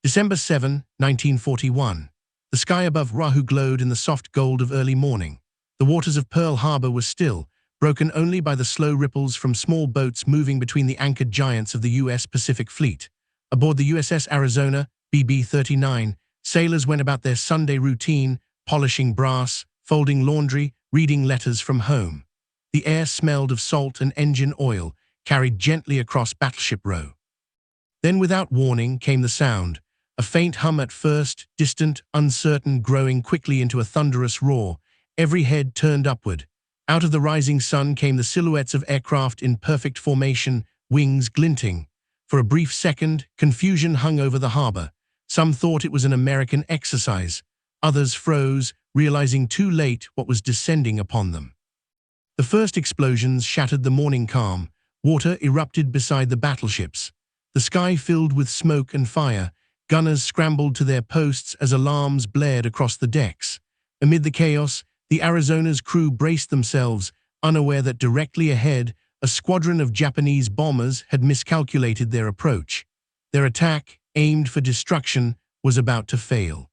December 7, 1941. The sky above Oahu glowed in the soft gold of early morning. The waters of Pearl Harbor were still, broken only by the slow ripples from small boats moving between the anchored giants of the U.S. Pacific Fleet. Aboard the USS Arizona, BB-39, sailors went about their Sunday routine, polishing brass, folding laundry, reading letters from home. The air smelled of salt and engine oil, carried gently across Battleship Row. Then without warning came the sound, a faint hum at first, distant, uncertain, growing quickly into a thunderous roar. Every head turned upward. Out of the rising sun came the silhouettes of aircraft in perfect formation, wings glinting. For a brief second, confusion hung over the harbor. Some thought it was an American exercise. Others froze, realizing too late what was descending upon them. The first explosions shattered the morning calm. Water erupted beside the battleships. The sky filled with smoke and fire. Gunners scrambled to their posts as alarms blared across the decks. Amid the chaos, the Arizona's crew braced themselves, unaware that directly ahead, a squadron of Japanese bombers had miscalculated their approach. Their attack, aimed for destruction, was about to fail.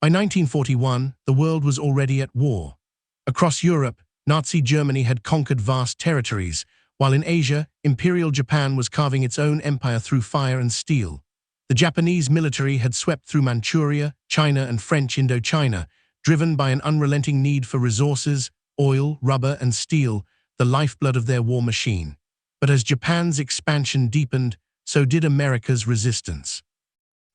By 1941, the world was already at war. Across Europe, Nazi Germany had conquered vast territories, while in Asia, Imperial Japan was carving its own empire through fire and steel. The Japanese military had swept through Manchuria, China, and French Indochina, driven by an unrelenting need for resources, oil, rubber, and steel, the lifeblood of their war machine. But as Japan's expansion deepened, so did America's resistance.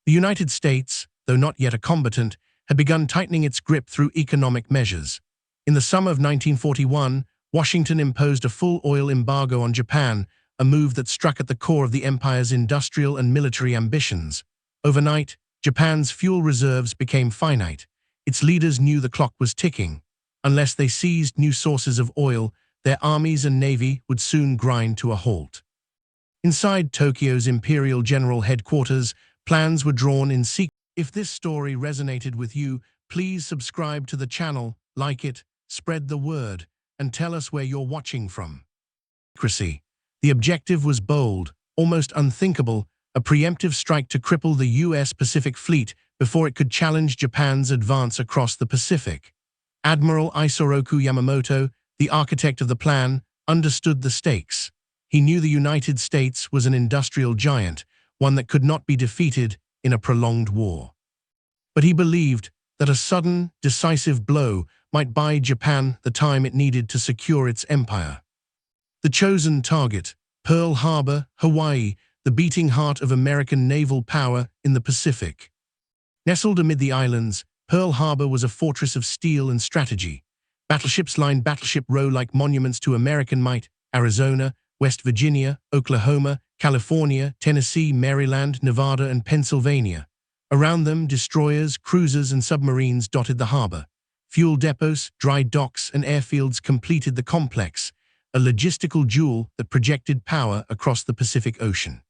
The United States, though not yet a combatant, had begun tightening its grip through economic measures. In the summer of 1941, Washington imposed a full oil embargo on Japan, a move that struck at the core of the empire's industrial and military ambitions. Overnight, Japan's fuel reserves became finite. Its leaders knew the clock was ticking. Unless they seized new sources of oil, their armies and navy would soon grind to a halt. Inside Tokyo's Imperial General Headquarters, plans were drawn in secret. If this story resonated with you, please subscribe to the channel, like it, spread the word, and tell us where you're watching from. The objective was bold, almost unthinkable, a preemptive strike to cripple the U.S. Pacific Fleet before it could challenge Japan's advance across the Pacific. Admiral Isoroku Yamamoto, the architect of the plan, understood the stakes. He knew the United States was an industrial giant, one that could not be defeated in a prolonged war. But he believed that a sudden, decisive blow might buy Japan the time it needed to secure its empire. The chosen target, Pearl Harbor, Hawaii, the beating heart of American naval power in the Pacific. Nestled amid the islands, Pearl Harbor was a fortress of steel and strategy. Battleships lined Battleship Row like monuments to American might. Arizona, West Virginia, Oklahoma, California, Tennessee, Maryland, Nevada, and Pennsylvania. Around them, destroyers, cruisers, and submarines dotted the harbor. Fuel depots, dry docks, and airfields completed the complex, a logistical jewel that projected power across the Pacific Ocean.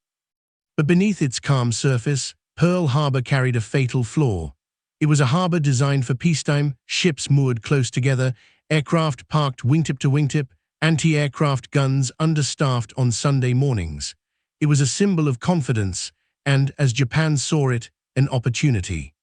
But beneath its calm surface, Pearl Harbor carried a fatal flaw. It was a harbor designed for peacetime, ships moored close together, aircraft parked wingtip to wingtip, anti-aircraft guns understaffed on Sunday mornings. It was a symbol of confidence and, as Japan saw it, an opportunity.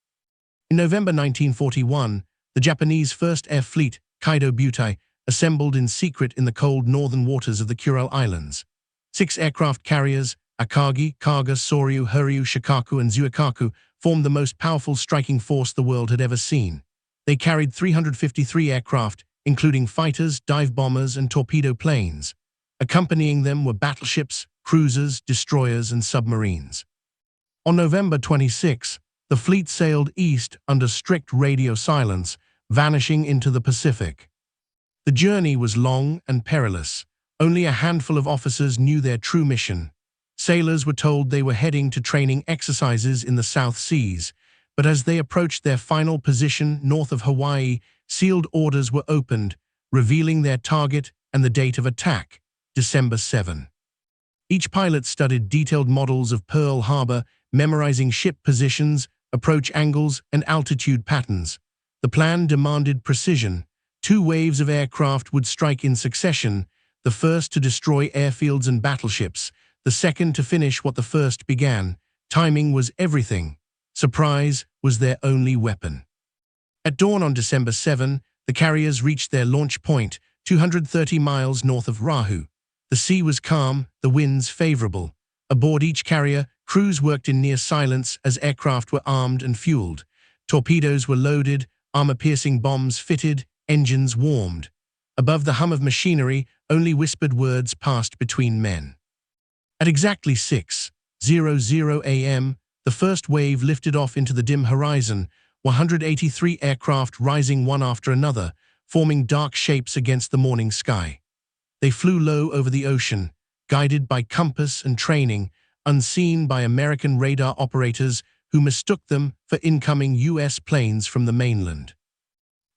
In November 1941, the Japanese First Air Fleet, Kaido Butai, assembled in secret in the cold northern waters of the Kuril Islands. 6 aircraft carriers, Akagi, Kaga, Soryu, Hiryu, Shikaku, and Zuikaku, formed the most powerful striking force the world had ever seen. They carried 353 aircraft, including fighters, dive bombers, and torpedo planes. Accompanying them were battleships, cruisers, destroyers, and submarines. On November 26, the fleet sailed east under strict radio silence, vanishing into the Pacific. The journey was long and perilous. Only a handful of officers knew their true mission. Sailors were told they were heading to training exercises in the South Seas, but as they approached their final position north of Hawaii, sealed orders were opened, revealing their target and the date of attack, December 7. Each pilot studied detailed models of Pearl Harbor, memorizing ship positions, approach angles, and altitude patterns. The plan demanded precision. 2 waves of aircraft would strike in succession, the first to destroy airfields and battleships, the second to finish what the first began. Timing was everything. Surprise was their only weapon. At dawn on December 7, the carriers reached their launch point, 230 miles north of Rahu. The sea was calm, the winds favorable. Aboard each carrier, crews worked in near silence as aircraft were armed and fueled. Torpedoes were loaded, armor-piercing bombs fitted, engines warmed. Above the hum of machinery, only whispered words passed between men. At exactly 6:00 a.m., the first wave lifted off into the dim horizon, 183 aircraft rising one after another, forming dark shapes against the morning sky. They flew low over the ocean, guided by compass and training, unseen by American radar operators who mistook them for incoming U.S. planes from the mainland.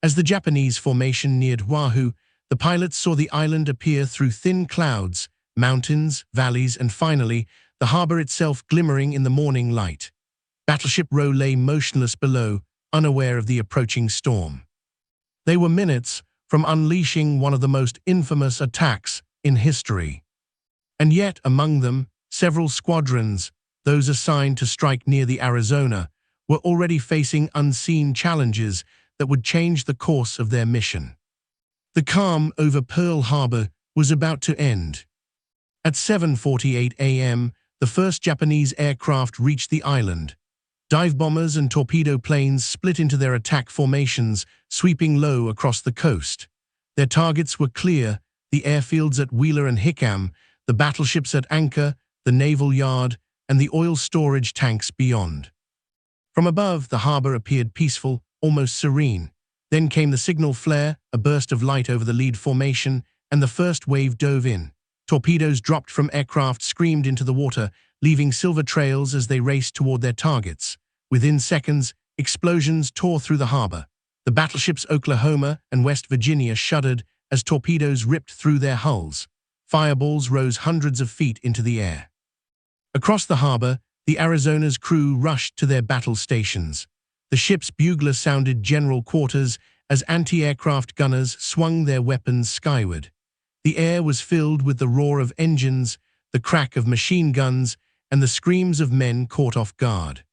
As the Japanese formation neared Oahu, the pilots saw the island appear through thin clouds, mountains, valleys, and finally, the harbor itself glimmering in the morning light. Battleship Row lay motionless below, unaware of the approaching storm. They were minutes from unleashing one of the most infamous attacks in history. And yet, among them, several squadrons, those assigned to strike near the Arizona, were already facing unseen challenges that would change the course of their mission. The calm over Pearl Harbor was about to end. At 7:48 a.m., the first Japanese aircraft reached the island. Dive bombers and torpedo planes split into their attack formations, sweeping low across the coast. Their targets were clear: the airfields at Wheeler and Hickam, the battleships at Anchor, the naval yard, and the oil storage tanks beyond. From above, the harbor appeared peaceful, almost serene. Then came the signal flare, a burst of light over the lead formation, and the first wave dove in. Torpedoes dropped from aircraft screamed into the water, leaving silver trails as they raced toward their targets. Within seconds, explosions tore through the harbor. The battleships Oklahoma and West Virginia shuddered as torpedoes ripped through their hulls. Fireballs rose hundreds of feet into the air. Across the harbor, the Arizona's crew rushed to their battle stations. The ship's bugler sounded general quarters as anti-aircraft gunners swung their weapons skyward. The air was filled with the roar of engines, the crack of machine guns, and the screams of men caught off guard.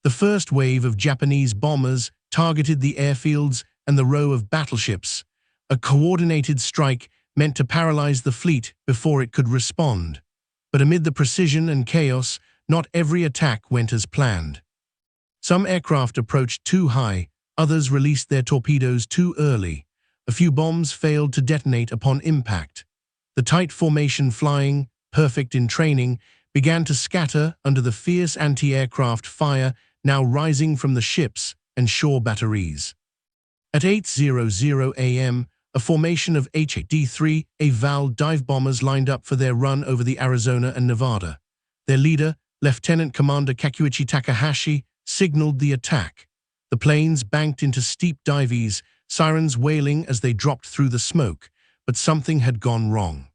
The first wave of Japanese bombers targeted the airfields and the row of battleships, a coordinated strike meant to paralyze the fleet before it could respond. But amid the precision and chaos, not every attack went as planned. Some aircraft approached too high, others released their torpedoes too early. A few bombs failed to detonate upon impact. The tight formation flying, perfect in training, began to scatter under the fierce anti-aircraft fire now rising from the ships and shore batteries. At 8:00 a.m., a formation of etched Naval dive bombers lined up for their run over the Arizona and Nevada. Their leader, Lieutenant Commander Kakuichi Takahashi, signaled the attack. The planes banked into steep dives, sirens wailing as they dropped through the smoke, but something had gone wrong.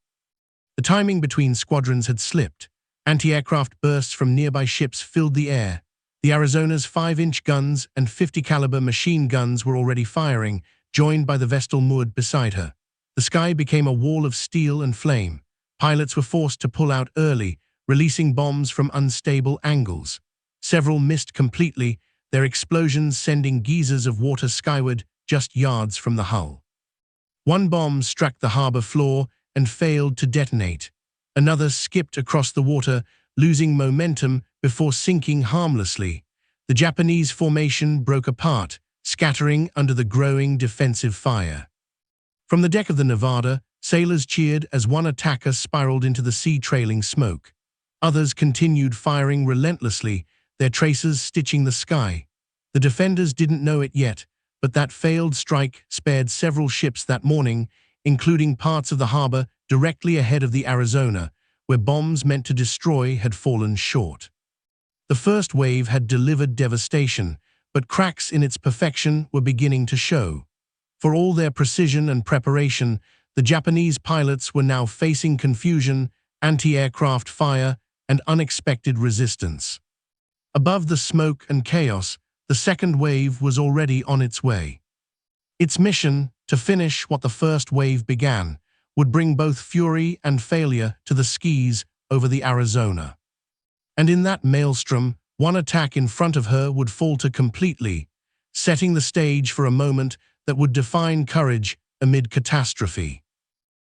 The timing between squadrons had slipped. Anti-aircraft bursts from nearby ships filled the air. The Arizona's 5-inch guns and 50-caliber machine guns were already firing, joined by the Vestal moored beside her. The sky became a wall of steel and flame. Pilots were forced to pull out early, releasing bombs from unstable angles. Several missed completely, their explosions sending geysers of water skyward just yards from the hull. One bomb struck the harbor floor and failed to detonate. Another skipped across the water, losing momentum before sinking harmlessly. The Japanese formation broke apart, scattering under the growing defensive fire. From the deck of the Nevada, sailors cheered as one attacker spiraled into the sea trailing smoke. Others continued firing relentlessly, their tracers stitching the sky. The defenders didn't know it yet, but that failed strike spared several ships that morning, including parts of the harbor directly ahead of the Arizona, where bombs meant to destroy had fallen short. The first wave had delivered devastation, but cracks in its perfection were beginning to show. For all their precision and preparation, the Japanese pilots were now facing confusion, anti-aircraft fire, and unexpected resistance. Above the smoke and chaos, the second wave was already on its way. Its mission, to finish what the first wave began, would bring both fury and failure to the skis over the Arizona. And in that maelstrom, One attack in front of her would falter completely, setting the stage for a moment that would define courage amid catastrophe.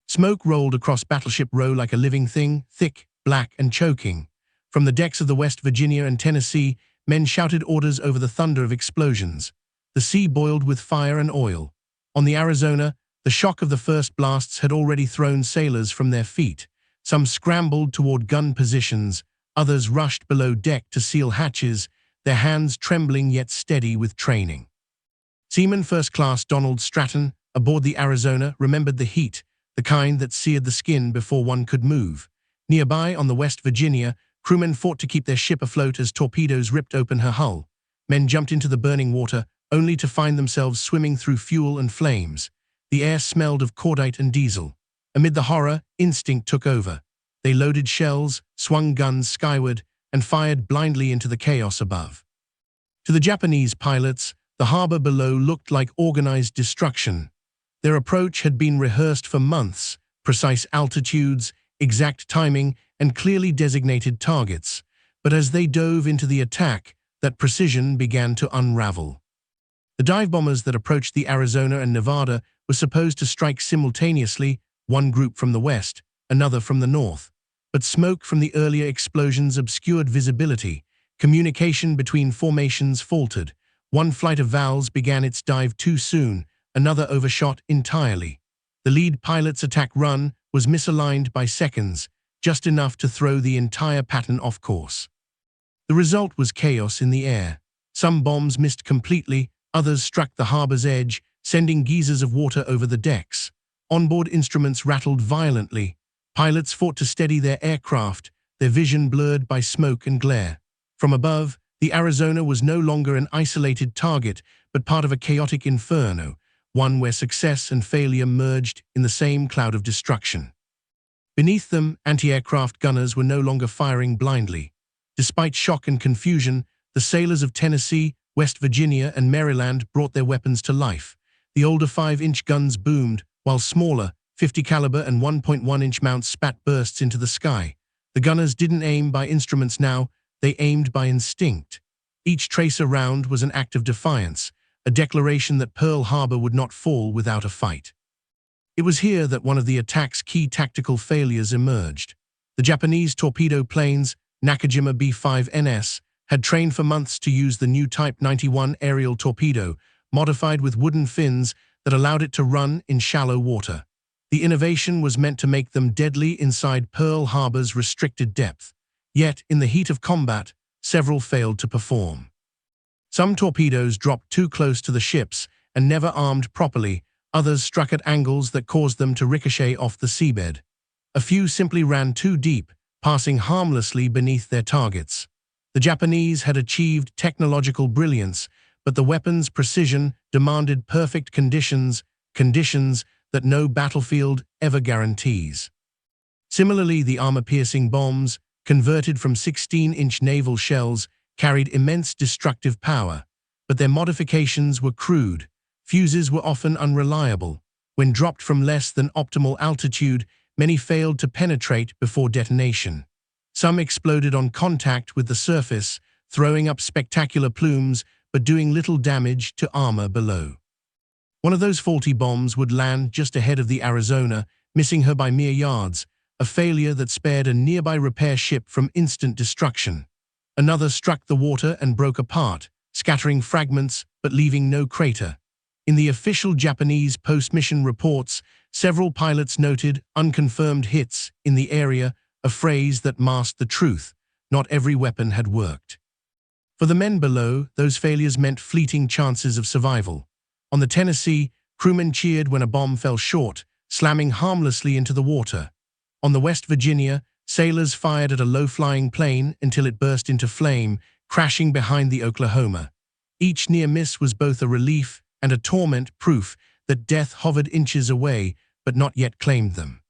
Smoke rolled across Battleship Row like a living thing, thick, black, and choking. From the decks of the West Virginia and Tennessee, men shouted orders over the thunder of explosions. The sea boiled with fire and oil. On the Arizona, the shock of the first blasts had already thrown sailors from their feet. Some scrambled toward gun positions, others rushed below deck to seal hatches, their hands trembling yet steady with training. Seaman First Class Donald Stratton, aboard the Arizona, remembered the heat, the kind that seared the skin before one could move. Nearby, on the West Virginia, crewmen fought to keep their ship afloat as torpedoes ripped open her hull. Men jumped into the burning water, only to find themselves swimming through fuel and flames. The air smelled of cordite and diesel. Amid the horror, instinct took over. They loaded shells, swung guns skyward, and fired blindly into the chaos above. To the Japanese pilots, the harbor below looked like organized destruction. Their approach had been rehearsed for months, precise altitudes, exact timing, and clearly designated targets. But as they dove into the attack, that precision began to unravel. The dive bombers that approached the Arizona and Nevada were supposed to strike simultaneously, one group from the west, another from the north. But smoke from the earlier explosions obscured visibility. Communication between formations faltered. One flight of Vals began its dive too soon, another overshot entirely. The lead pilot's attack run was misaligned by seconds, just enough to throw the entire pattern off course. The result was chaos in the air. Some bombs missed completely, others struck the harbor's edge, sending geysers of water over the decks. Onboard instruments rattled violently. Pilots fought to steady their aircraft, their vision blurred by smoke and glare. From above, the Arizona was no longer an isolated target, but part of a chaotic inferno, one where success and failure merged in the same cloud of destruction. Beneath them, anti-aircraft gunners were no longer firing blindly. Despite shock and confusion, the sailors of Tennessee, West Virginia, and Maryland brought their weapons to life. The older 5-inch guns boomed, while smaller, 50 caliber and 1.1-inch mounts spat bursts into the sky. The gunners didn't aim by instruments now, they aimed by instinct. Each tracer round was an act of defiance, a declaration that Pearl Harbor would not fall without a fight. It was here that one of the attack's key tactical failures emerged. The Japanese torpedo planes, Nakajima B-5NS, had trained for months to use the new Type 91 aerial torpedo, modified with wooden fins that allowed it to run in shallow water. The innovation was meant to make them deadly inside Pearl Harbor's restricted depth. Yet, in the heat of combat, several failed to perform. Some torpedoes dropped too close to the ships and never armed properly, others struck at angles that caused them to ricochet off the seabed. A few simply ran too deep, passing harmlessly beneath their targets. The Japanese had achieved technological brilliance, but the weapon's precision demanded perfect conditions that no battlefield ever guarantees. Similarly, the armor-piercing bombs, converted from 16-inch naval shells, carried immense destructive power, but their modifications were crude. Fuses were often unreliable. When dropped from less than optimal altitude, many failed to penetrate before detonation. Some exploded on contact with the surface, throwing up spectacular plumes but doing little damage to armor below. One of those faulty bombs would land just ahead of the Arizona, missing her by mere yards, a failure that spared a nearby repair ship from instant destruction. Another struck the water and broke apart, scattering fragments but leaving no crater. In the official Japanese post-mission reports, several pilots noted unconfirmed hits in the area, a phrase that masked the truth. Not every weapon had worked. For the men below, those failures meant fleeting chances of survival. On the Tennessee, crewmen cheered when a bomb fell short, slamming harmlessly into the water. On the West Virginia, sailors fired at a low-flying plane until it burst into flame, crashing behind the Oklahoma. Each near miss was both a relief and a torment, proof that death hovered inches away but not yet claimed them.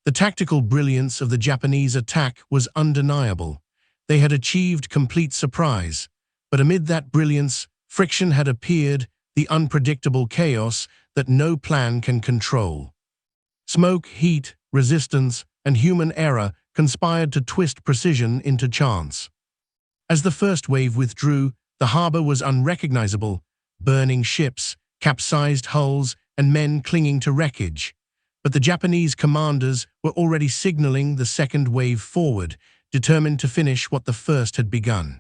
The tactical brilliance of the Japanese attack was undeniable. They had achieved complete surprise. But amid that brilliance, friction had appeared, the unpredictable chaos that no plan can control. Smoke, heat, resistance, and human error conspired to twist precision into chance. As the first wave withdrew, the harbor was unrecognizable, burning ships, capsized hulls, and men clinging to wreckage. But the Japanese commanders were already signaling the second wave forward, determined to finish what the first had begun.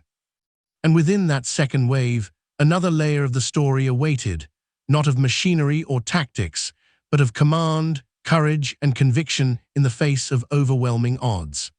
And within that second wave, another layer of the story awaited, not of machinery or tactics, but of command, courage, and conviction in the face of overwhelming odds.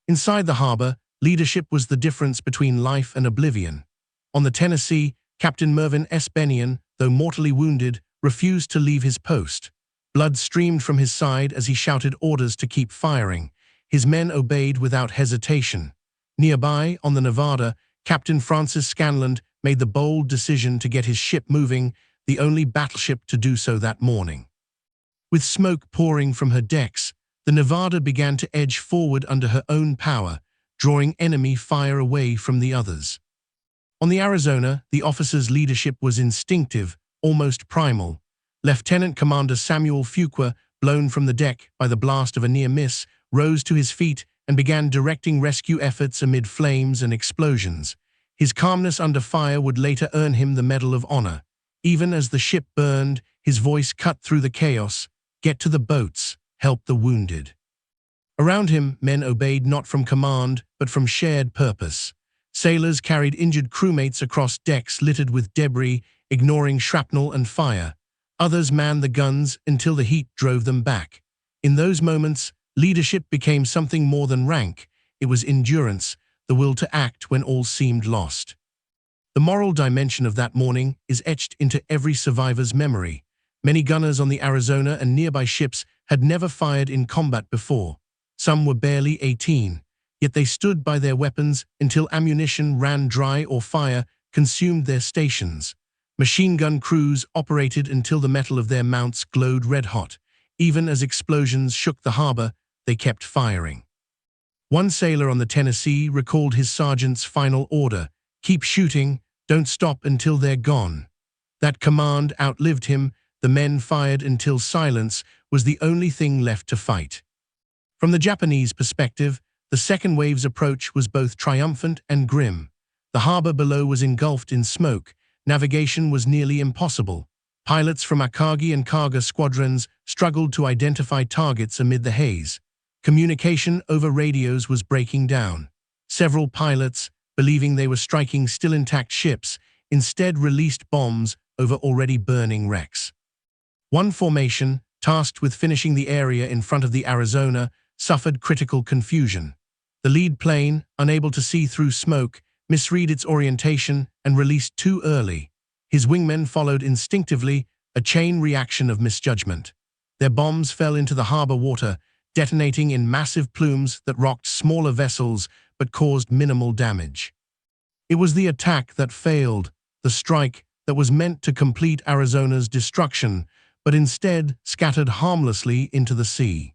Inside the harbor, leadership was the difference between life and oblivion. On the Tennessee, Captain Mervyn S. Bennion, though mortally wounded, refused to leave his post. Blood streamed from his side as he shouted orders to keep firing. His men obeyed without hesitation. Nearby, on the Nevada, Captain Francis Scanland made the bold decision to get his ship moving, the only battleship to do so that morning. With smoke pouring from her decks, the Nevada began to edge forward under her own power, drawing enemy fire away from the others. On the Arizona, the officer's leadership was instinctive, almost primal. Lieutenant Commander Samuel Fuqua, blown from the deck by the blast of a near miss, rose to his feet and began directing rescue efforts amid flames and explosions. His calmness under fire would later earn him the Medal of Honor. Even as the ship burned, his voice cut through the chaos. "Get to the boats, help the wounded." Around him, men obeyed not from command, but from shared purpose. Sailors carried injured crewmates across decks littered with debris, ignoring shrapnel and fire. Others manned the guns until the heat drove them back. In those moments, leadership became something more than rank. It was endurance, the will to act when all seemed lost. The moral dimension of that morning is etched into every survivor's memory. Many gunners on the Arizona and nearby ships had never fired in combat before. Some were barely 18, yet they stood by their weapons until ammunition ran dry or fire consumed their stations. Machine gun crews operated until the metal of their mounts glowed red-hot. Even as explosions shook the harbor, they kept firing. One sailor on the Tennessee recalled his sergeant's final order: "Keep shooting, don't stop until they're gone." That command outlived him. The men fired until silence was the only thing left to fight. From the Japanese perspective, the second wave's approach was both triumphant and grim. The harbor below was engulfed in smoke. Navigation was nearly impossible. Pilots from Akagi and Kaga squadrons struggled to identify targets amid the haze. Communication over radios was breaking down. Several pilots, believing they were striking still intact ships, instead released bombs over already burning wrecks. One formation, tasked with finishing the area in front of the Arizona, suffered critical confusion. The lead plane, unable to see through smoke, misread its orientation and released too early. His wingmen followed instinctively, a chain reaction of misjudgment. Their bombs fell into the harbor water, detonating in massive plumes that rocked smaller vessels but caused minimal damage. It was the attack that failed, the strike that was meant to complete Arizona's destruction, but instead scattered harmlessly into the sea.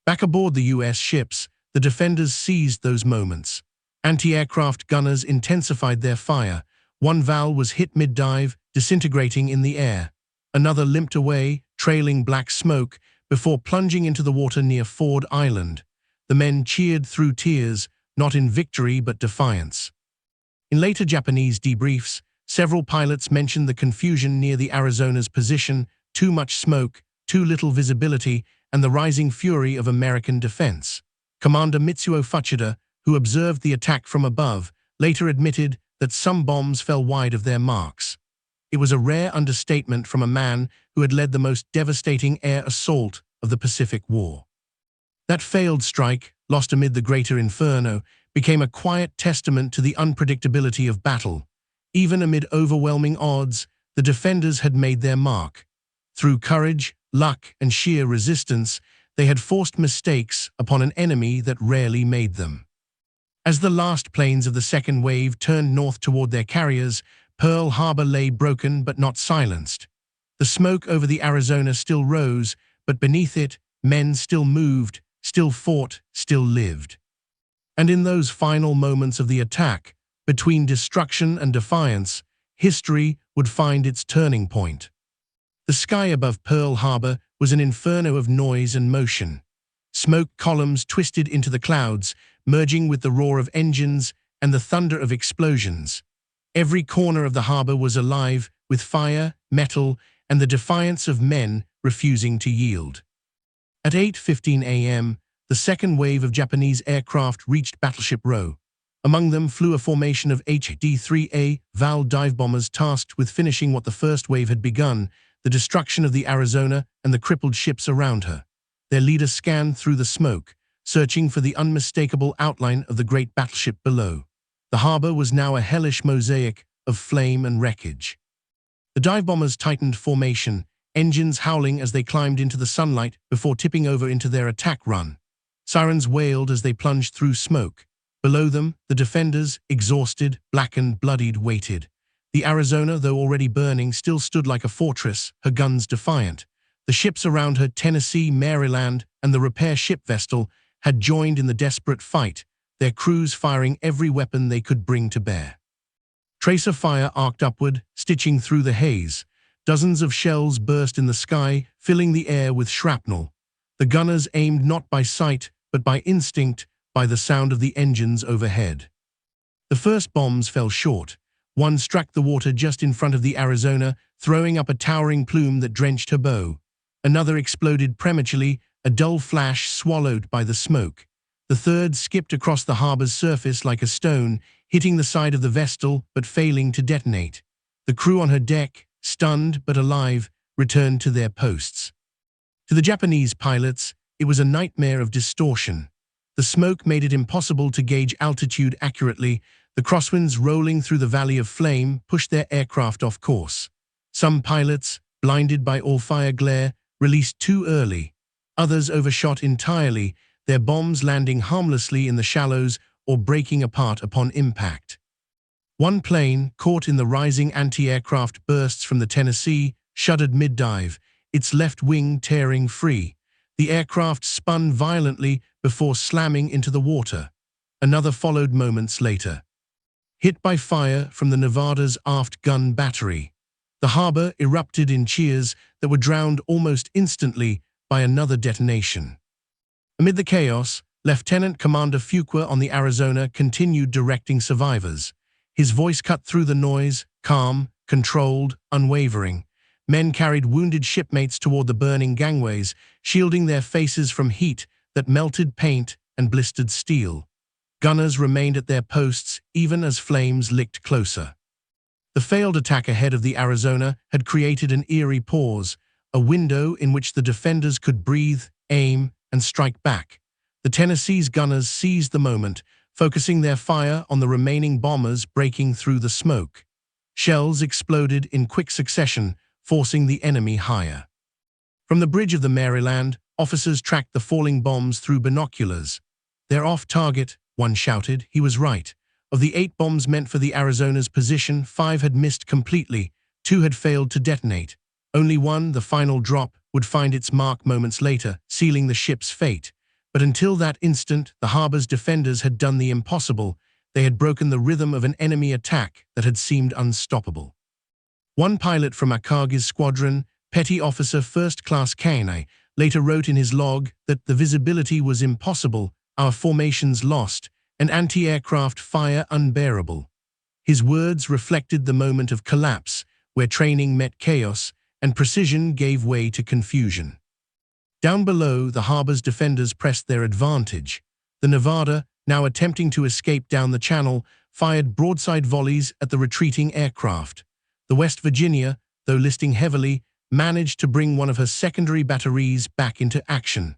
Back aboard the U.S. ships, the defenders seized those moments. Anti-aircraft gunners intensified their fire. One Val was hit mid-dive, disintegrating in the air. Another limped away, trailing black smoke, before plunging into the water near Ford Island. The men cheered through tears, not in victory but defiance. In later Japanese debriefs, several pilots mentioned the confusion near the Arizona's position, too much smoke, too little visibility, and the rising fury of American defense. Commander Mitsuo Fuchida, who observed the attack from above, later admitted that some bombs fell wide of their marks. It was a rare understatement from a man who had led the most devastating air assault of the Pacific War. That failed strike, lost amid the greater inferno, became a quiet testament to the unpredictability of battle. Even amid overwhelming odds, the defenders had made their mark. Through courage, luck, and sheer resistance, they had forced mistakes upon an enemy that rarely made them. As the last planes of the second wave turned north toward their carriers, Pearl Harbor lay broken but not silenced. The smoke over the Arizona still rose, but beneath it, men still moved, still fought, still lived. And in those final moments of the attack, between destruction and defiance, history would find its turning point. The sky above Pearl Harbor was an inferno of noise and motion. Smoke columns twisted into the clouds, merging with the roar of engines, and the thunder of explosions. Every corner of the harbor was alive with fire, metal, and the defiance of men refusing to yield. At 8:15 a.m., the second wave of Japanese aircraft reached Battleship Row. Among them flew a formation of WWII Naval dive bombers tasked with finishing what the first wave had begun, the destruction of the Arizona and the crippled ships around her. Their leader scanned through the smoke, searching for the unmistakable outline of the great battleship below. The harbor was now a hellish mosaic of flame and wreckage. The dive bombers tightened formation, engines howling as they climbed into the sunlight before tipping over into their attack run. Sirens wailed as they plunged through smoke. Below them, the defenders, exhausted, blackened, bloodied, waited. The Arizona, though already burning, still stood like a fortress, her guns defiant. The ships around her, Tennessee, Maryland, and the repair ship Vestal, had joined in the desperate fight, their crews firing every weapon they could bring to bear. Tracer fire arced upward, stitching through the haze. Dozens of shells burst in the sky, filling the air with shrapnel. The gunners aimed not by sight, but by instinct, by the sound of the engines overhead. The first bombs fell short. One struck the water just in front of the Arizona, throwing up a towering plume that drenched her bow. Another exploded prematurely, a dull flash swallowed by the smoke. The third skipped across the harbor's surface like a stone, hitting the side of the Vestal but failing to detonate. The crew on her deck, stunned but alive, returned to their posts. To the Japanese pilots, it was a nightmare of distortion. The smoke made it impossible to gauge altitude accurately. The crosswinds rolling through the valley of flame pushed their aircraft off course. Some pilots, blinded by all-fire glare, released too early. Others overshot entirely, their bombs landing harmlessly in the shallows or breaking apart upon impact. One plane, caught in the rising anti-aircraft bursts from the Tennessee, shuddered mid-dive, its left wing tearing free. The aircraft spun violently before slamming into the water. Another followed moments later. Hit by fire from the Nevada's aft gun battery, the harbor erupted in cheers that were drowned almost instantly by another detonation. Amid the chaos, Lieutenant Commander Fuqua on the Arizona continued directing survivors. His voice cut through the noise, calm, controlled, unwavering. Men carried wounded shipmates toward the burning gangways, shielding their faces from heat that melted paint and blistered steel. Gunners remained at their posts even as flames licked closer. The failed attack ahead of the Arizona had created an eerie pause, a window in which the defenders could breathe, aim, and strike back. The Tennessee's gunners seized the moment, focusing their fire on the remaining bombers breaking through the smoke. Shells exploded in quick succession, forcing the enemy higher. From the bridge of the Maryland, officers tracked the falling bombs through binoculars. "They're off target," one shouted. He was right. Of the 8 bombs meant for the Arizona's position, 5 had missed completely, 2 had failed to detonate. Only one, the final drop, would find its mark moments later, sealing the ship's fate. But until that instant, the harbor's defenders had done the impossible. They had broken the rhythm of an enemy attack that had seemed unstoppable. One pilot from Akagi's squadron, Petty Officer First Class Kane, later wrote in his log that the visibility was impossible, our formations lost, and anti-aircraft fire unbearable. His words reflected the moment of collapse, where training met chaos and precision gave way to confusion. Down below, the harbor's defenders pressed their advantage. The Nevada, now attempting to escape down the channel, fired broadside volleys at the retreating aircraft. The West Virginia, though listing heavily, managed to bring one of her secondary batteries back into action.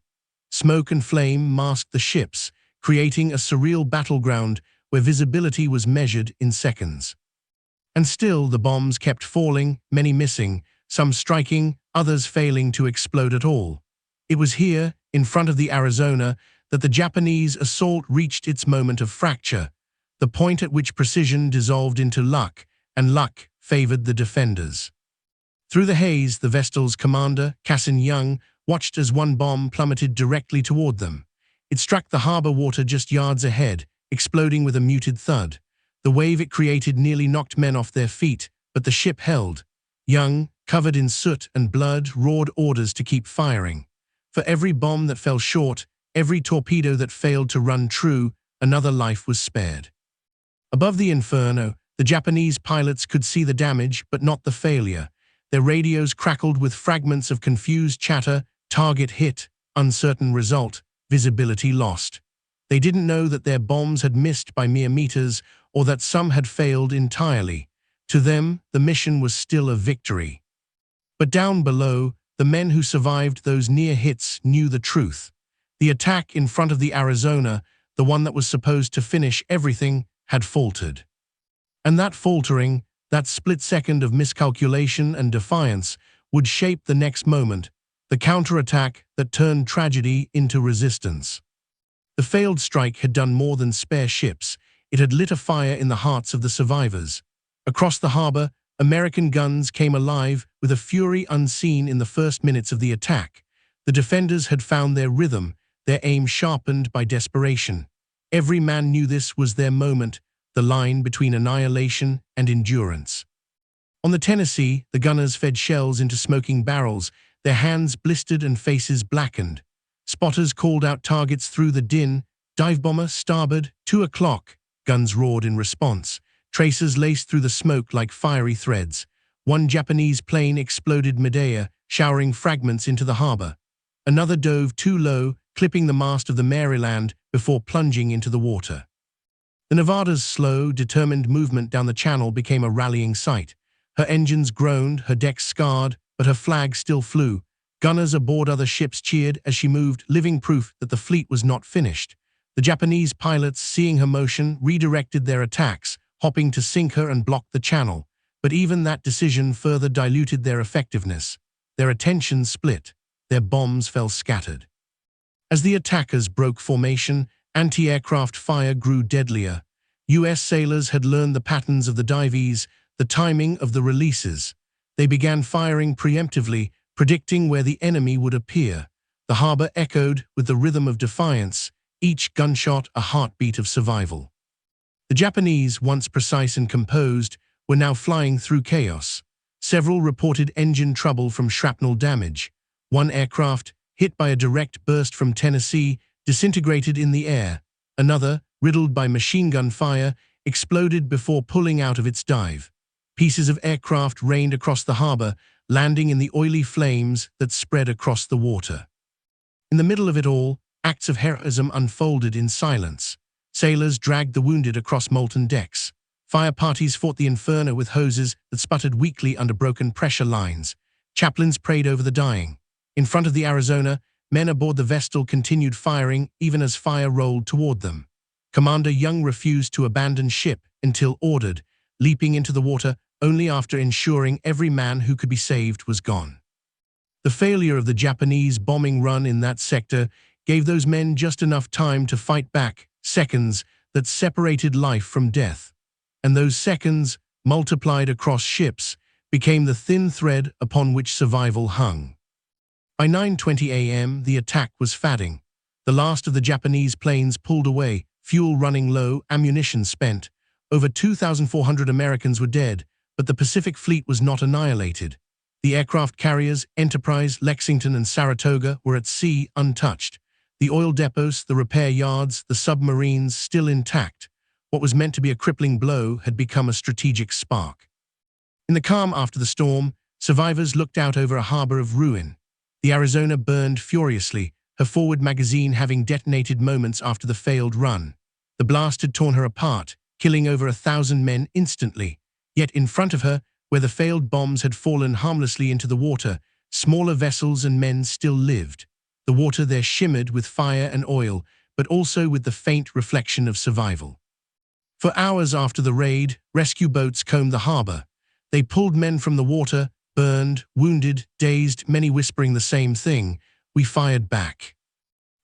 Smoke and flame masked the ships, creating a surreal battleground where visibility was measured in seconds. And still the bombs kept falling, many missing, some striking, others failing to explode at all. It was here, in front of the Arizona, that the Japanese assault reached its moment of fracture, the point at which precision dissolved into luck, and luck favored the defenders. Through the haze, the Vestal's commander, Cassin Young, watched as one bomb plummeted directly toward them. It struck the harbor water just yards ahead, exploding with a muted thud. The wave it created nearly knocked men off their feet, but the ship held. Young, covered in soot and blood, roared orders to keep firing. For every bomb that fell short, every torpedo that failed to run true, another life was spared. Above the inferno, the Japanese pilots could see the damage but not the failure. Their radios crackled with fragments of confused chatter, target hit, uncertain result, visibility lost. They didn't know that their bombs had missed by mere meters or that some had failed entirely. To them, the mission was still a victory. But down below, the men who survived those near hits knew the truth. The attack in front of the Arizona, the one that was supposed to finish everything, had faltered. And that faltering, that split second of miscalculation and defiance, would shape the next moment, the counterattack that turned tragedy into resistance. The failed strike had done more than spare ships. It had lit a fire in the hearts of the survivors. Across the harbor, American guns came alive with a fury unseen in the first minutes of the attack. The defenders had found their rhythm, their aim sharpened by desperation. Every man knew this was their moment, the line between annihilation and endurance. On the Tennessee, the gunners fed shells into smoking barrels, their hands blistered and faces blackened. Spotters called out targets through the din. Dive bomber, starboard, 2 o'clock. Guns roared in response. Tracers laced through the smoke like fiery threads. One Japanese plane exploded midair, showering fragments into the harbor. Another dove too low, clipping the mast of the Maryland before plunging into the water. The Nevada's slow, determined movement down the channel became a rallying sight. Her engines groaned, her decks scarred, but her flag still flew. Gunners aboard other ships cheered as she moved, living proof that the fleet was not finished. The Japanese pilots, seeing her motion, redirected their attacks, hopping to sink her and block the channel. But even that decision further diluted their effectiveness. Their attention split. Their bombs fell scattered. As the attackers broke formation, anti-aircraft fire grew deadlier. U.S. sailors had learned the patterns of the dives, the timing of the releases. They began firing preemptively, predicting where the enemy would appear. The harbor echoed with the rhythm of defiance, each gunshot a heartbeat of survival. The Japanese, once precise and composed, were now flying through chaos. Several reported engine trouble from shrapnel damage. One aircraft, hit by a direct burst from Tennessee, disintegrated in the air. Another, riddled by machine gun fire, exploded before pulling out of its dive. Pieces of aircraft rained across the harbor, landing in the oily flames that spread across the water. In the middle of it all, acts of heroism unfolded in silence. Sailors dragged the wounded across molten decks. Fire parties fought the inferno with hoses that sputtered weakly under broken pressure lines. Chaplains prayed over the dying. In front of the Arizona, men aboard the Vestal continued firing even as fire rolled toward them. Commander Young refused to abandon ship until ordered, leaping into the water only after ensuring every man who could be saved was gone. The failure of the Japanese bombing run in that sector gave those men just enough time to fight back, seconds that separated life from death. And those seconds, multiplied across ships, became the thin thread upon which survival hung. By 9:20 a.m., the attack was fading. The last of the Japanese planes pulled away, fuel running low, ammunition spent. Over 2,400 Americans were dead, but the Pacific Fleet was not annihilated. The aircraft carriers, Enterprise, Lexington, and Saratoga, were at sea untouched. The oil depots, the repair yards, the submarines still intact. What was meant to be a crippling blow had become a strategic spark. In the calm after the storm, survivors looked out over a harbor of ruin. The Arizona burned furiously, her forward magazine having detonated moments after the failed run. The blast had torn her apart, killing over 1,000 men instantly. Yet in front of her, where the failed bombs had fallen harmlessly into the water, smaller vessels and men still lived. The water there shimmered with fire and oil, but also with the faint reflection of survival. For hours after the raid, rescue boats combed the harbor. They pulled men from the water, burned, wounded, dazed, many whispering the same thing: "We fired back."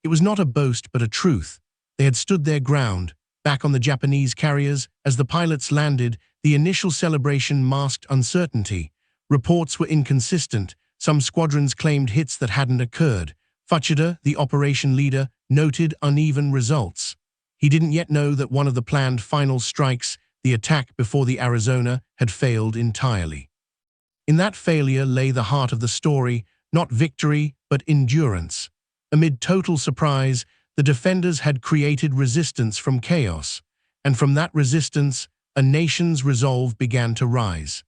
It was not a boast but a truth. They had stood their ground, back on the Japanese carriers. As the pilots landed, the initial celebration masked uncertainty. Reports were inconsistent. Some squadrons claimed hits that hadn't occurred. Fuchida, the operation leader, noted uneven results. He didn't yet know that one of the planned final strikes, the attack before the Arizona, had failed entirely. In that failure lay the heart of the story, not victory, but endurance. Amid total surprise, the defenders had created resistance from chaos. And from that resistance, a nation's resolve began to rise.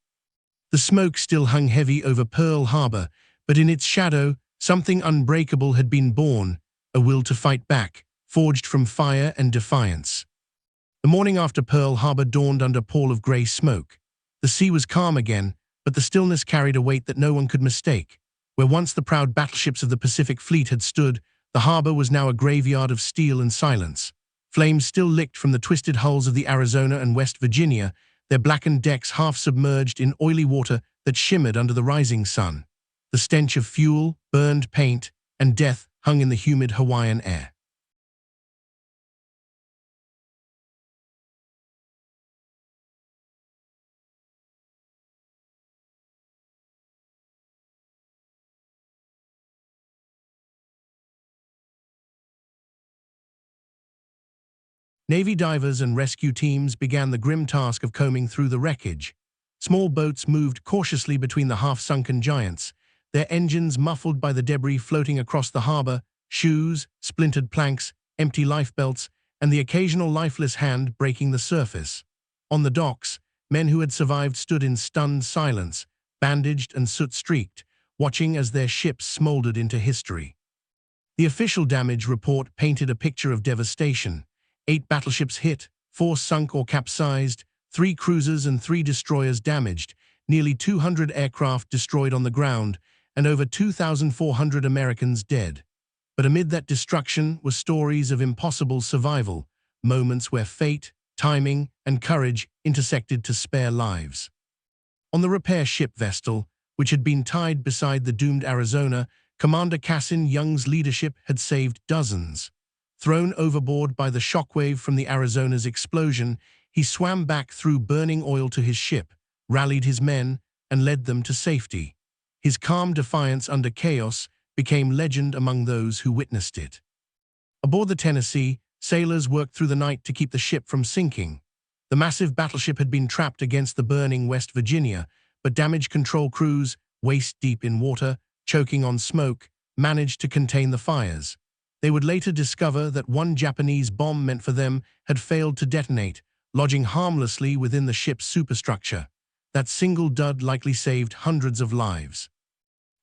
The smoke still hung heavy over Pearl Harbor, but in its shadow, something unbreakable had been born, a will to fight back, forged from fire and defiance. The morning after Pearl Harbor dawned under a pall of grey smoke. The sea was calm again, but the stillness carried a weight that no one could mistake. Where once the proud battleships of the Pacific Fleet had stood, the harbor was now a graveyard of steel and silence. Flames still licked from the twisted hulls of the Arizona and West Virginia, their blackened decks half submerged in oily water that shimmered under the rising sun. The stench of fuel, burned paint, and death hung in the humid Hawaiian air. Navy divers and rescue teams began the grim task of combing through the wreckage. Small boats moved cautiously between the half-sunken giants, their engines muffled by the debris floating across the harbor, shoes, splintered planks, empty lifebelts, and the occasional lifeless hand breaking the surface. On the docks, men who had survived stood in stunned silence, bandaged and soot-streaked, watching as their ships smoldered into history. The official damage report painted a picture of devastation. 8 battleships hit, 4 sunk or capsized, 3 cruisers and 3 destroyers damaged, nearly 200 aircraft destroyed on the ground, and over 2,400 Americans dead. But amid that destruction were stories of impossible survival, moments where fate, timing, and courage intersected to spare lives. On the repair ship Vestal, which had been tied beside the doomed Arizona, Commander Cassin Young's leadership had saved dozens. Thrown overboard by the shockwave from the Arizona's explosion, he swam back through burning oil to his ship, rallied his men, and led them to safety. His calm defiance under chaos became legend among those who witnessed it. Aboard the Tennessee, sailors worked through the night to keep the ship from sinking. The massive battleship had been trapped against the burning West Virginia, but damage control crews, waist-deep in water, choking on smoke, managed to contain the fires. They would later discover that one Japanese bomb meant for them had failed to detonate, lodging harmlessly within the ship's superstructure. That single dud likely saved hundreds of lives.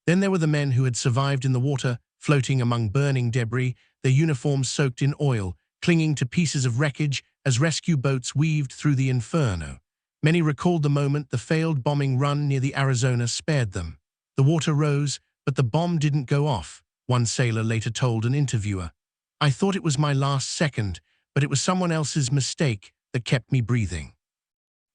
Then there were the men who had survived in the water, floating among burning debris, their uniforms soaked in oil, clinging to pieces of wreckage as rescue boats weaved through the inferno. Many recalled the moment the failed bombing run near the Arizona spared them. The water rose, but the bomb didn't go off. One sailor later told an interviewer, "I thought it was my last second, but it was someone else's mistake that kept me breathing."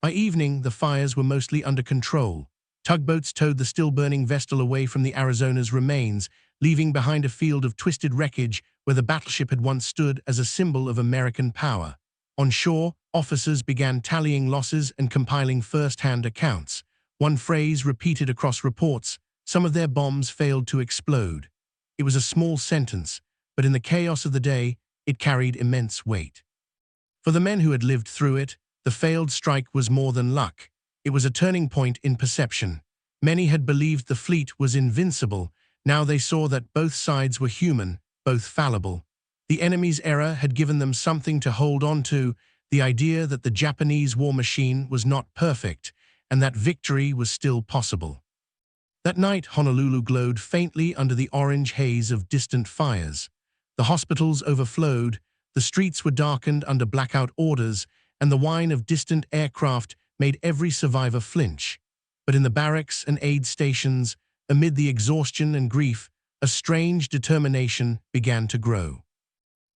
By evening, the fires were mostly under control. Tugboats towed the still-burning Vestal away from the Arizona's remains, leaving behind a field of twisted wreckage where the battleship had once stood as a symbol of American power. On shore, officers began tallying losses and compiling first-hand accounts. One phrase repeated across reports: some of their bombs failed to explode. It was a small sentence, but in the chaos of the day, it carried immense weight. For the men who had lived through it, the failed strike was more than luck. It was a turning point in perception. Many had believed the fleet was invincible. Now they saw that both sides were human, both fallible. The enemy's error had given them something to hold on to, the idea that the Japanese war machine was not perfect, and that victory was still possible. That night, Honolulu glowed faintly under the orange haze of distant fires. The hospitals overflowed, the streets were darkened under blackout orders, and the whine of distant aircraft made every survivor flinch. But in the barracks and aid stations, amid the exhaustion and grief, a strange determination began to grow.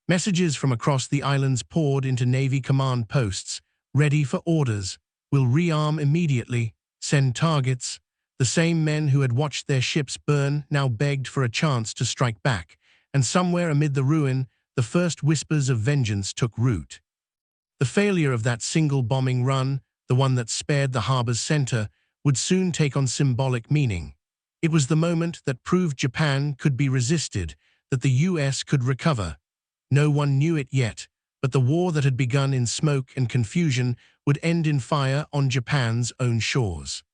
Messages from across the islands poured into Navy command posts, ready for orders. "We'll rearm immediately, send targets." The same men who had watched their ships burn now begged for a chance to strike back, and somewhere amid the ruin, the first whispers of vengeance took root. The failure of that single bombing run, the one that spared the harbor's center, would soon take on symbolic meaning. It was the moment that proved Japan could be resisted, that the US could recover. No one knew it yet, but the war that had begun in smoke and confusion would end in fire on Japan's own shores.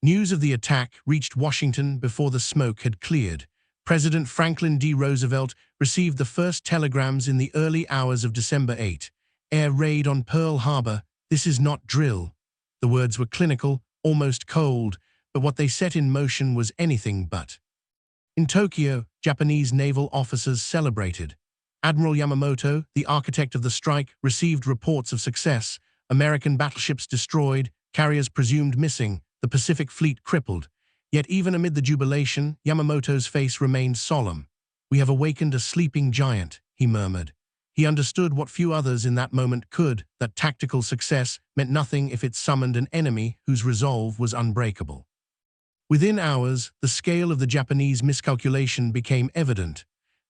News of the attack reached Washington before the smoke had cleared. President Franklin D. Roosevelt received the first telegrams in the early hours of December 8. Air raid on Pearl Harbor. This is not drill." The words were clinical, almost cold, but what they set in motion was anything but. In Tokyo, Japanese naval officers celebrated. Admiral Yamamoto, the architect of the strike, received reports of success. American battleships destroyed, carriers presumed missing, the Pacific Fleet crippled. Yet even amid the jubilation, Yamamoto's face remained solemn. "We have awakened a sleeping giant," he murmured. He understood what few others in that moment could, that tactical success meant nothing if it summoned an enemy whose resolve was unbreakable. Within hours, the scale of the Japanese miscalculation became evident.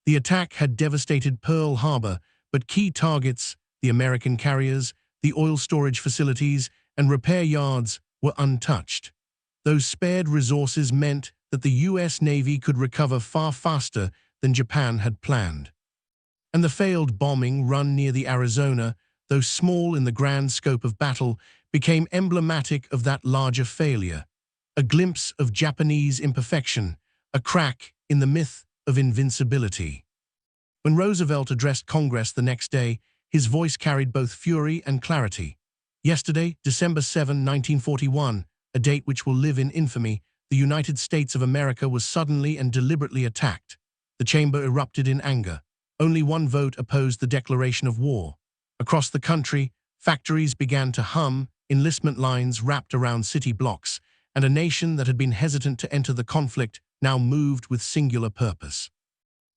The attack had devastated Pearl Harbor, but key targets, the American carriers, the oil storage facilities, and repair yards, were untouched. Those spared resources meant that the U.S. Navy could recover far faster than Japan had planned. And the failed bombing run near the Arizona, though small in the grand scope of battle, became emblematic of that larger failure. A glimpse of Japanese imperfection, a crack in the myth of invincibility. When Roosevelt addressed Congress the next day, his voice carried both fury and clarity. "Yesterday, December 7, 1941, a date which will live in infamy, the United States of America was suddenly and deliberately attacked." The chamber erupted in anger. Only one vote opposed the declaration of war. Across the country, factories began to hum, enlistment lines wrapped around city blocks, and a nation that had been hesitant to enter the conflict now moved with singular purpose.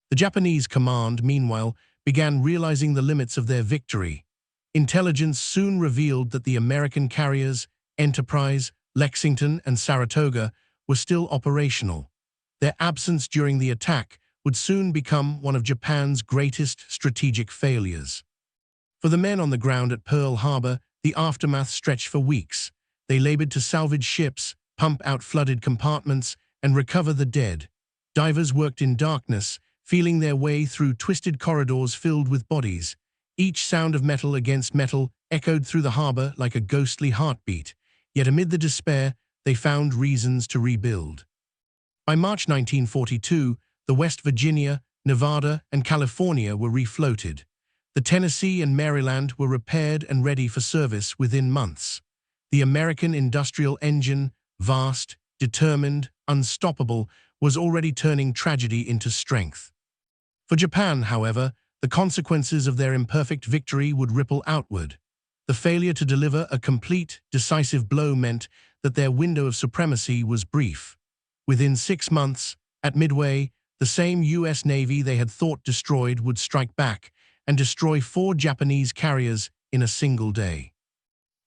The Japanese command, meanwhile, began realizing the limits of their victory. Intelligence soon revealed that the American carriers, Enterprise, Lexington, and Saratoga, were still operational. Their absence during the attack would soon become one of Japan's greatest strategic failures. For the men on the ground at Pearl Harbor, the aftermath stretched for weeks. They labored to salvage ships, pump out flooded compartments, and recover the dead. Divers worked in darkness, feeling their way through twisted corridors filled with bodies. Each sound of metal against metal echoed through the harbor like a ghostly heartbeat. Yet amid the despair, they found reasons to rebuild. By March 1942, the West Virginia, Nevada, and California were refloated. The Tennessee and Maryland were repaired and ready for service within months. The American industrial engine, vast, determined, unstoppable, was already turning tragedy into strength. For Japan, however, the consequences of their imperfect victory would ripple outward. The failure to deliver a complete, decisive blow meant that their window of supremacy was brief. Within 6 months, at Midway, the same U.S. Navy they had thought destroyed would strike back and destroy 4 Japanese carriers in a single day.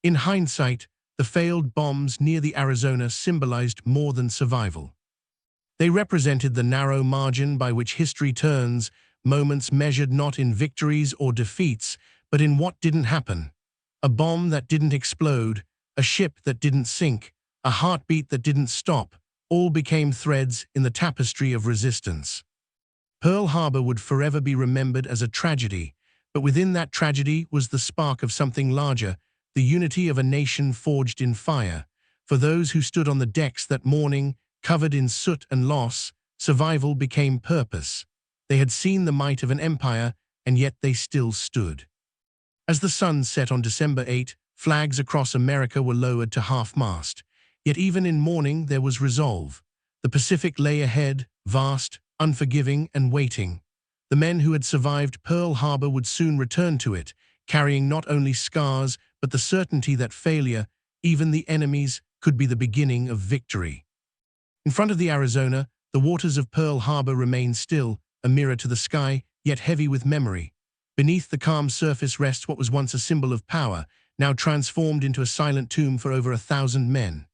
In hindsight, the failed bombs near the Arizona symbolized more than survival. They represented the narrow margin by which history turns, moments measured not in victories or defeats, but in what didn't happen. A bomb that didn't explode, a ship that didn't sink, a heartbeat that didn't stop, all became threads in the tapestry of resistance. Pearl Harbor would forever be remembered as a tragedy, but within that tragedy was the spark of something larger, the unity of a nation forged in fire. For those who stood on the decks that morning, covered in soot and loss, survival became purpose. They had seen the might of an empire, and yet they still stood. As the sun set on December 8, flags across America were lowered to half-mast. Yet even in mourning there was resolve. The Pacific lay ahead, vast, unforgiving, and waiting. The men who had survived Pearl Harbor would soon return to it, carrying not only scars, but the certainty that failure, even the enemy's, could be the beginning of victory. In front of the Arizona, the waters of Pearl Harbor remained still, a mirror to the sky, yet heavy with memory. Beneath the calm surface rests what was once a symbol of power, now transformed into a silent tomb for over 1,000 men.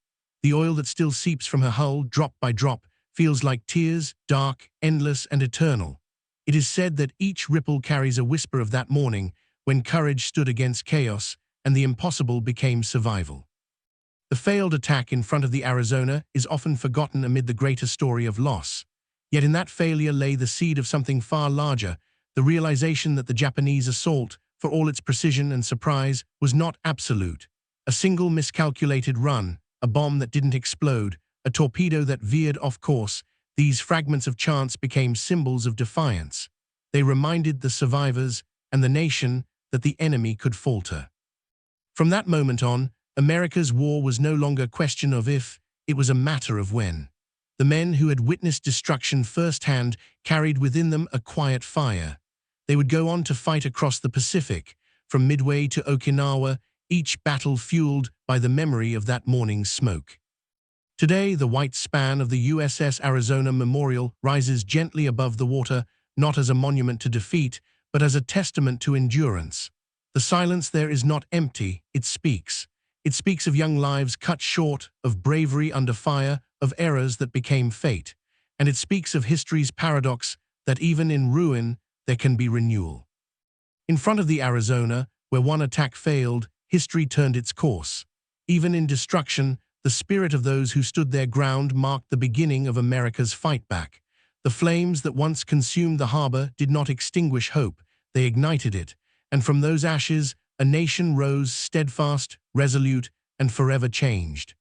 The oil that still seeps from her hull, drop by drop, feels like tears, dark, endless, and eternal. It is said that each ripple carries a whisper of that morning, when courage stood against chaos, and the impossible became survival. The failed attack in front of the Arizona is often forgotten amid the greater story of loss. Yet in that failure lay the seed of something far larger, the realization that the Japanese assault, for all its precision and surprise, was not absolute. A single miscalculated run, a bomb that didn't explode, a torpedo that veered off course, these fragments of chance became symbols of defiance. They reminded the survivors and the nation that the enemy could falter. From that moment on, America's war was no longer a question of if, it was a matter of when. The men who had witnessed destruction firsthand carried within them a quiet fire. They would go on to fight across the Pacific, from Midway to Okinawa, each battle fueled by the memory of that morning's smoke. Today, the white span of the USS Arizona Memorial rises gently above the water, not as a monument to defeat, but as a testament to endurance. The silence there is not empty, it speaks. It speaks of young lives cut short, of bravery under fire, of errors that became fate. And it speaks of history's paradox that even in ruin, there can be renewal. In front of the Arizona, where one attack failed, history turned its course. Even in destruction, the spirit of those who stood their ground marked the beginning of America's fight back. The flames that once consumed the harbor did not extinguish hope, they ignited it, and from those ashes, a nation rose steadfast, resolute, and forever changed.